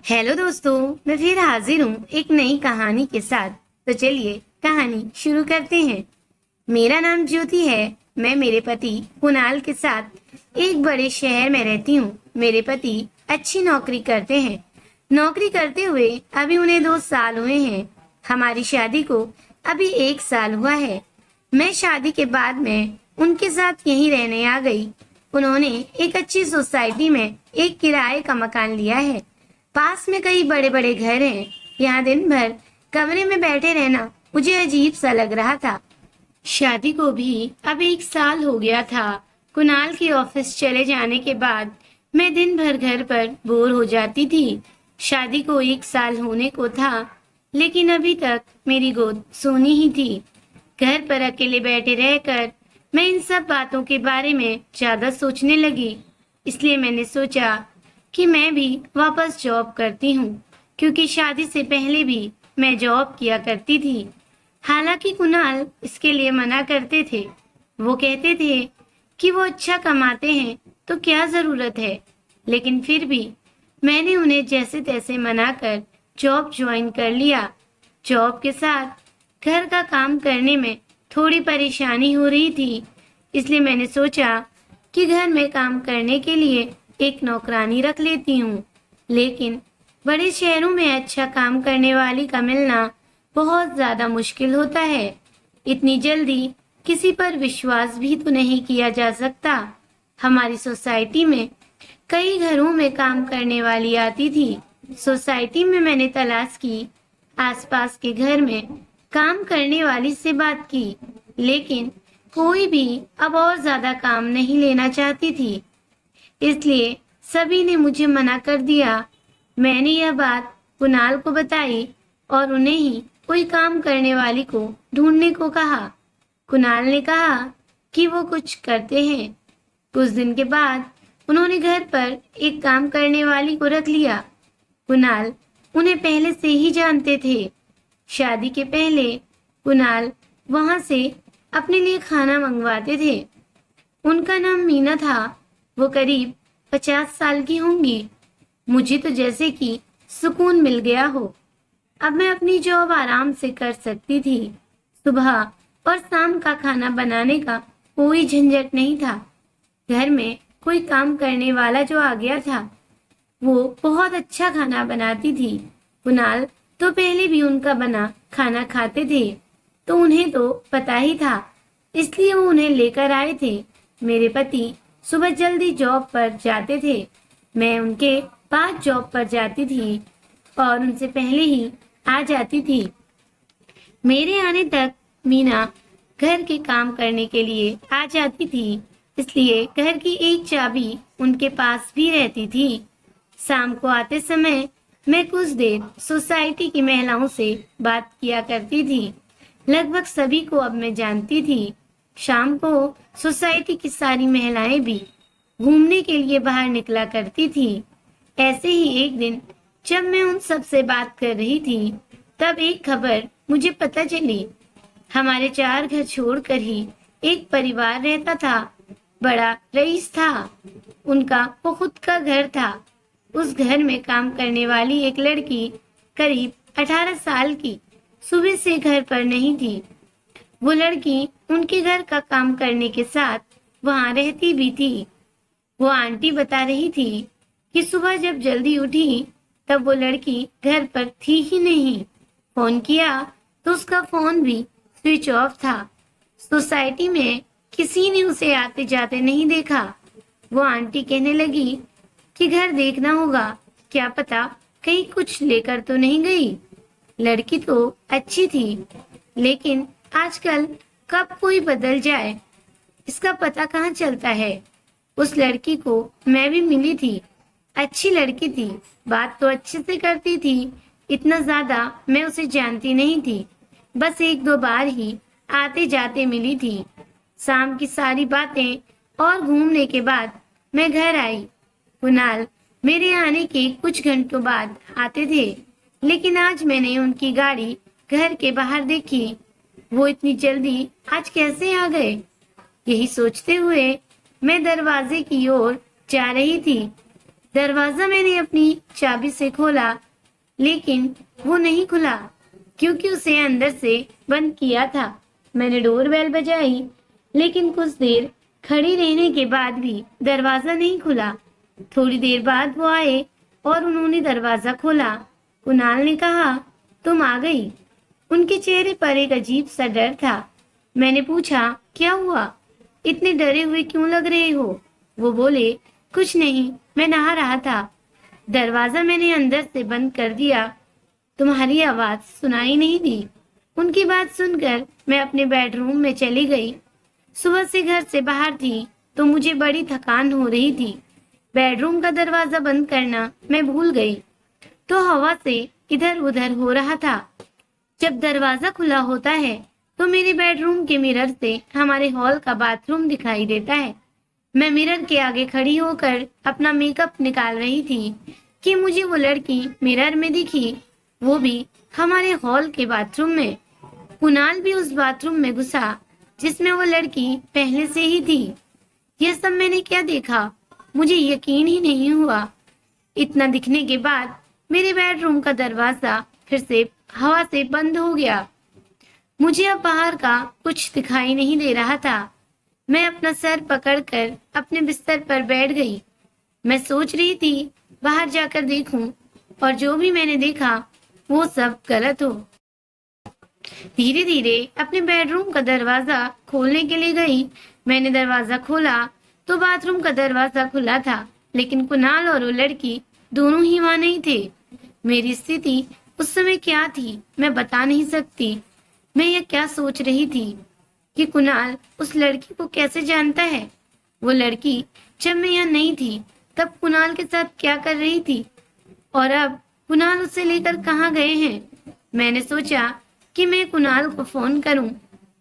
Hello दोस्तों, मैं फिर हाजिर हूँ एक नई कहानी के साथ। तो चलिए कहानी शुरू करते हैं। मेरा नाम ज्योति है। मैं मेरे पति कुणाल के साथ एक बड़े शहर में रहती हूँ। मेरे पति अच्छी नौकरी करते हैं। नौकरी करते हुए अभी उन्हें 2 साल हुए हैं। हमारी शादी को अभी 1 साल हुआ है। मैं शादी के बाद में उनके साथ यहीं रहने आ गई। उन्होंने एक अच्छी सोसाइटी में एक किराए का मकान लिया है। पास में कई बड़े बड़े घर हैं। यहाँ दिन भर कमरे में बैठे रहना मुझे अजीब सा लग रहा था। शादी को भी अब 1 साल हो गया था। कुणाल के ऑफिस चले जाने के बाद मैं दिन भर घर पर बोर हो जाती थी। शादी को 1 साल होने को था, लेकिन अभी तक मेरी गोद सोनी ही थी। घर पर अकेले बैठे रहकर मैं इन सब बातों के बारे में ज्यादा सोचने लगी। इसलिए मैंने सोचा कि मैं भी वापस जॉब करती हूँ, क्योंकि शादी से पहले भी मैं जॉब किया करती थी। हालांकि कुणाल इसके लिए मना करते थे। वो कहते थे कि वो अच्छा कमाते हैं तो क्या जरूरत है, लेकिन फिर भी मैंने उन्हें जैसे तैसे मनाकर जॉब ज्वाइन कर लिया। जॉब के साथ घर का काम करने में थोड़ी परेशानी हो रही थी, इसलिए मैंने सोचा कि घर में काम करने के लिए एक नौकरानी रख लेती हूँ। लेकिन बड़े शहरों में अच्छा काम करने वाली का मिलना बहुत ज्यादा मुश्किल होता है। इतनी जल्दी किसी पर विश्वास भी तो नहीं किया जा सकता। हमारी सोसाइटी में कई घरों में काम करने वाली आती थी। सोसाइटी में मैंने तलाश की, आसपास के घर में काम करने वाली से बात की, लेकिन कोई भी अब और ज्यादा काम नहीं लेना चाहती थी। इसलिए सभी ने मुझे मना कर दिया। मैंने यह बात कुणाल को बताई और उन्हें ही कोई काम करने वाली को ढूंढने को कहा। कुणाल ने कहा कि वो कुछ करते हैं। कुछ दिन के बाद उन्होंने घर पर एक काम करने वाली को रख लिया। कुणाल उन्हें पहले से ही जानते थे। शादी के पहले कुणाल वहां से अपने लिए खाना मंगवाते थे। उनका नाम मीना था। वो करीब 50 साल की होंगी। मुझे तो जैसे कि सुकून मिल गया हो। अब मैं अपनी जॉब आराम से कर सकती थी। सुबह और शाम का खाना बनाने का कोई झंझट नहीं था। घर में कोई काम करने वाला जो आ गया था, वो बहुत अच्छा खाना बनाती थी। कुणाल तो पहले भी उनका बना खाना खाते थे, तो उन्हें तो पता ही था, इसलिए वो उन्हें लेकर आए थे। मेरे पति सुबह जल्दी जॉब पर जाते थे। मैं उनके पास जॉब पर जाती थी और उनसे पहले ही आ जाती थी। मेरे आने तक मीना घर के काम करने के लिए आ जाती थी, इसलिए घर की एक चाबी उनके पास भी रहती थी। शाम को आते समय मैं कुछ देर सोसाइटी की महिलाओं से बात किया करती थी। लगभग सभी को अब मैं जानती थी। शाम को सोसाइटी की सारी महिलाएं भी घूमने के लिए बाहर निकला करती थी। ऐसे ही एक दिन जब मैं उन सब से बात कर रही थी, तब एक खबर मुझे पता चली। हमारे 4 घर छोड़कर ही एक परिवार रहता था। बड़ा रईस था। उनका वो खुद का घर था। उस घर में काम करने वाली एक लड़की करीब 18 साल की सुबह से घर पर नहीं थी। वो लड़की उनके घर का काम करने के साथ वहां रहती भी थी। वो आंटी बता रही थी कि सुबह जब जल्दी उठी तब वो लड़की घर पर थी ही नहीं। फोन किया तो उसका फोन भी स्विच ऑफ था। सोसाइटी में किसी ने उसे आते जाते नहीं देखा। वो आंटी कहने लगी कि घर देखना होगा, क्या पता कहीं कुछ लेकर तो नहीं गई। लड़की तो अच्छी थी, लेकिन आजकल कब कोई बदल जाए इसका पता कहाँ चलता है। उस लड़की को मैं भी मिली थी। अच्छी लड़की थी, बात तो अच्छे से करती थी। इतना ज्यादा मैं उसे जानती नहीं थी, बस 1-2 बार ही आते जाते मिली थी। शाम की सारी बातें और घूमने के बाद मैं घर आई। कुणाल मेरे आने के कुछ घंटों बाद आते थे, लेकिन आज मैंने उनकी गाड़ी घर के बाहर देखी। वो इतनी जल्दी आज कैसे आ गए? यही सोचते हुए मैं दरवाजे की ओर जा रही थी दरवाजा मैंने अपनी चाबी से खोला, लेकिन वो नहीं खुला क्योंकि उसे अंदर से बंद किया था। मैंने डोरबेल बजाई, लेकिन कुछ देर खड़ी रहने के बाद भी दरवाजा नहीं खुला। थोड़ी देर बाद वो आए और उन्होंने दरवाजा खोला। कुणाल ने कहा, तुम आ गई। उनके चेहरे पर एक अजीब सा डर था। मैंने पूछा, क्या हुआ? इतने डरे हुए क्यों लग रहे हो? वो बोले, कुछ नहीं, मैं नहा रहा था। दरवाजा मैंने अंदर से बंद कर दिया। तुम्हारी आवाज सुनाई नहीं दी। उनकी बात सुनकर मैं अपने बेडरूम में चली गई। सुबह से घर से बाहर थी तो मुझे बड़ी थकान हो रही थी। बेडरूम का दरवाजा बंद करना मैं भूल गई तो हवा से इधर उधर हो रहा था। जब दरवाजा खुला होता है तो मेरे बेडरूम के मिरर से हमारे हॉल का बाथरूम दिखाई देता है। मैं मिरर के आगे खड़ी होकर अपना मेकअप निकाल रही थी कि मुझे वो लड़की मिरर में दिखी, वो भी हमारे हॉल के बाथरूम में। कुणाल भी उस बाथरूम में घुसा जिसमें वो लड़की पहले से ही थी। यह सब मैंने क्या देखा, मुझे यकीन ही नहीं हुआ। इतना दिखने के बाद मेरे बेडरूम का दरवाजा फिर से हवा से बंद हो गया। मुझे अब बाहर का कुछ दिखाई नहीं दे रहा था। मैं अपना सर पकड़कर अपने बिस्तर पर बैठ गई। मैं सोच रही थी बाहर जाकर देखूं और जो भी मैंने देखा वो सब गलत हो। धीरे धीरे अपने बेडरूम का दरवाजा खोलने के लिए गई। मैंने दरवाजा खोला तो बाथरूम का दरवाजा खुला था, लेकिन कुणाल और वो लड़की दोनों ही वहां नहीं थे। मेरी स्थिति उस समय क्या थी मैं बता नहीं सकती। मैं यह क्या सोच रही थी कि कुणाल उस लड़की को कैसे जानता है। वो लड़की जब मैं यहाँ नहीं थी तब कुणाल के साथ क्या कर रही थी, और अब कुणाल उसे लेकर कहाँ गए हैं। मैंने सोचा कि मैं कुणाल को फोन करूं।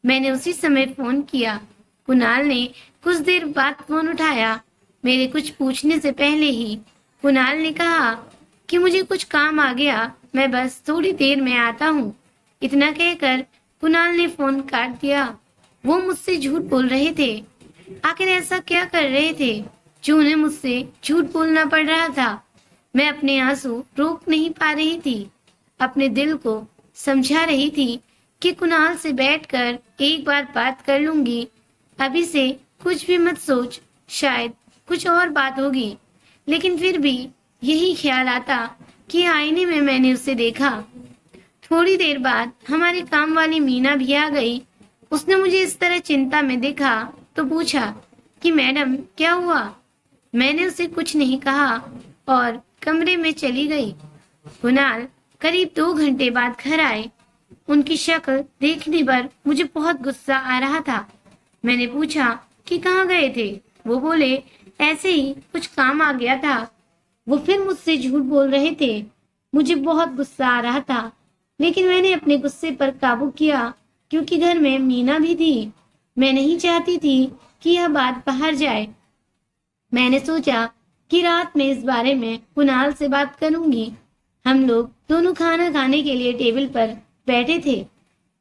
मैंने उसी समय फोन किया। कुणाल ने कुछ देर बाद फोन उठाया। मेरे कुछ पूछने से पहले ही कुणाल ने कहा कि मुझे कुछ काम आ गया, मैं बस थोड़ी देर में आता हूँ। इतना कहकर कुणाल ने फोन काट दिया। वो मुझसे झूठ बोल रहे थे। आखिर ऐसा क्या कर रहे थे जो उन्हें मुझसे झूठ बोलना पड़ रहा था। मैं अपने आंसू रोक नहीं पा रही थी। अपने दिल को समझा रही थी कि कुणाल से बैठकर एक बार बात कर लूंगी। अभी से कुछ भी मत सोच, शायद कुछ और बात होगी। लेकिन फिर भी यही ख्याल आता कि आईने में मैंने उसे देखा। थोड़ी देर बाद हमारी काम वाली मीना भी आ गई। उसने मुझे इस तरह चिंता में देखा तो पूछा कि मैडम क्या हुआ। मैंने उसे कुछ नहीं कहा और कमरे में चली गई। कुणाल करीब 2 घंटे बाद घर आए। उनकी शक्ल देखने पर मुझे बहुत गुस्सा आ रहा था। मैंने पूछा कि कहाँ गए थे। वो बोले, ऐसे ही कुछ काम आ गया था। वो फिर मुझसे झूठ बोल रहे थे। मुझे बहुत गुस्सा आ रहा था, लेकिन मैंने अपने गुस्से पर काबू किया क्योंकि घर में मीना भी थी। मैं नहीं चाहती थी कि यह बात बाहर जाए। मैंने सोचा कि रात में इस बारे में कुणाल से बात करूंगी। हम लोग दोनों खाना खाने के लिए टेबल पर बैठे थे।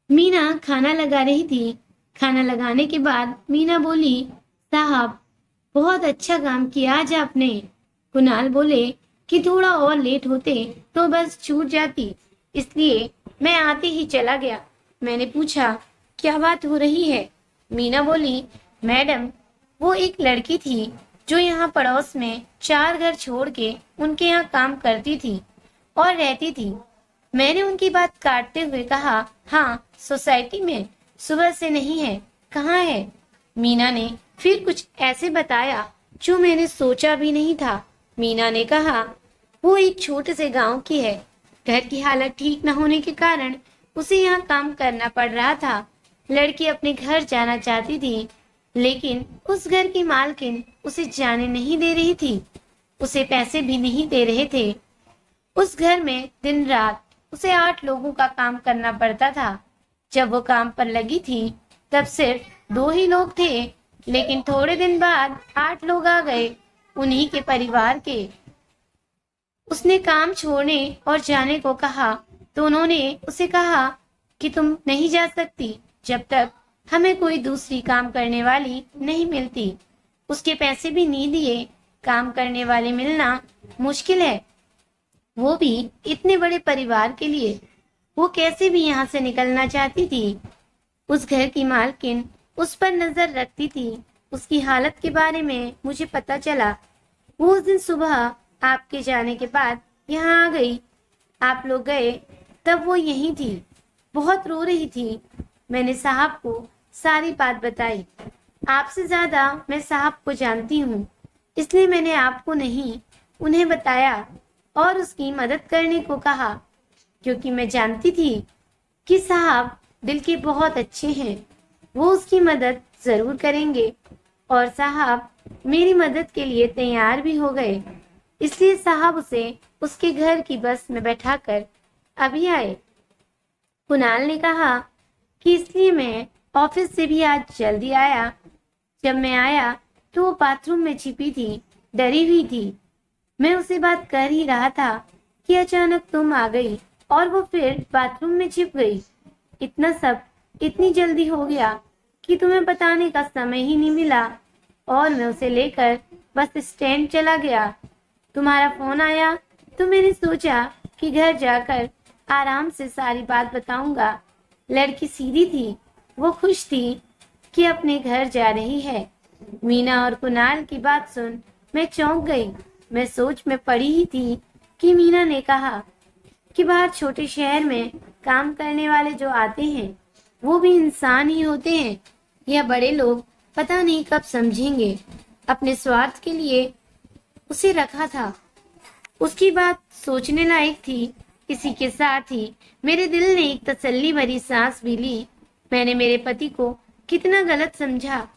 मीना खाना लगा रही थी। खाना लगाने के बाद मीना बोली, साहब बहुत अच्छा काम किया आज आपने। कुणाल बोले कि थोड़ा और लेट होते तो बस छूट जाती, इसलिए मैं आते ही चला गया। मैंने पूछा, क्या बात हो रही है? मीना बोली, मैडम वो एक लड़की थी जो यहाँ पड़ोस में 4 घर छोड़ के उनके यहाँ काम करती थी और रहती थी। मैंने उनकी बात काटते हुए कहा, हाँ सोसाइटी में, सुबह से नहीं है, कहाँ है? मीना ने फिर कुछ ऐसे बताया जो मैंने सोचा भी नहीं था। मीना ने कहा, वो एक छोटे से गांव की है। घर की हालत ठीक न होने के कारण उसे यहाँ काम करना पड़ रहा था। लड़की अपने घर जाना चाहती थी, लेकिन उस घर की मालकिन उसे जाने नहीं दे रही थी। उसे पैसे भी नहीं दे रहे थे। उस घर में दिन रात उसे 8 लोगों का काम करना पड़ता था। जब वो काम पर लगी थी तब सिर्फ 2 ही लोग थे, लेकिन थोड़े दिन बाद 8 लोग आ गए, उन्हीं के परिवार के। उसने काम छोड़ने और जाने को कहा तो उन्होंने उसे कहा कि तुम नहीं जा सकती जब तक हमें कोई दूसरी काम करने वाली नहीं मिलती। उसके पैसे भी नहीं दिए। काम करने वाले मिलना मुश्किल है, वो भी इतने बड़े परिवार के लिए। वो कैसे भी यहाँ से निकलना चाहती थी। उस घर की मालकिन उस पर नजर रखती थी। उसकी हालत के बारे में मुझे पता चला। वो उस दिन सुबह आपके जाने के बाद यहाँ आ गई। आप लोग गए तब वो यहीं थी, बहुत रो रही थी। मैंने साहब को सारी बात बताई। आपसे ज्यादा मैं साहब को जानती हूँ, इसलिए मैंने आपको नहीं उन्हें बताया और उसकी मदद करने को कहा, क्योंकि मैं जानती थी कि साहब दिल के बहुत अच्छे हैं। वो उसकी मदद जरूर करेंगे और साहब मेरी मदद के लिए तैयार भी हो गए। इसलिए साहब उसे उसके घर की बस में बैठाकर अभी आए। कुणाल ने कहा कि इसलिए मैं ऑफिस से भी आज जल्दी आया। जब मैं आया तो वो बाथरूम में छिपी थी, डरी हुई थी। मैं उसे बात कर ही रहा था कि अचानक तुम आ गई और वो फिर बाथरूम में छिप गई। इतना सब इतनी जल्दी हो गया कि तुम्हें बताने का समय ही नहीं मिला और मैं उसे लेकर बस स्टैंड चला गया। तुम्हारा फोन आया तो मैंने सोचा कि घर जाकर आराम से सारी बात बताऊंगा। लड़की सीधी थी, वो खुश थी कि अपने घर जा रही है। मीना और कुणाल की बात सुन मैं चौंक गई। मैं सोच में पड़ी ही थी कि मीना ने कहा कि बाहर छोटे शहर में काम करने वाले जो आते हैं वो भी इंसान ही होते हैं। यह बड़े लोग पता नहीं कब समझेंगे। अपने स्वार्थ के लिए उसे रखा था। उसकी बात सोचने लायक थी। इसी के साथ ही मेरे दिल ने एक तसल्ली भरी सांस भी ली। मैंने मेरे पति को कितना गलत समझा।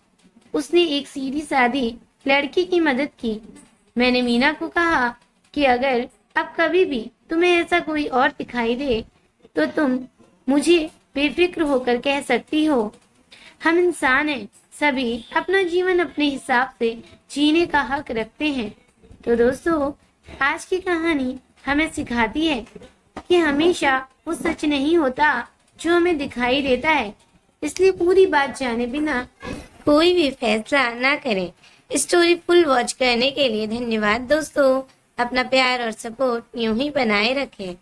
उसने एक सीधी सादी लड़की की मदद की। मैंने मीना को कहा कि अगर अब कभी भी तुम्हें ऐसा कोई और दिखाई दे तो तुम मुझे बेफिक्र होकर कह सकती हो। हम इंसान हैं, सभी अपना जीवन अपने हिसाब से जीने का हक रखते हैं। तो दोस्तों, आज की कहानी हमें सिखाती है कि हमेशा वो सच नहीं होता जो हमें दिखाई देता है। इसलिए पूरी बात जाने बिना कोई भी फैसला ना करें। स्टोरी फुल वॉच करने के लिए धन्यवाद दोस्तों। अपना प्यार और सपोर्ट यूं ही बनाए रखें।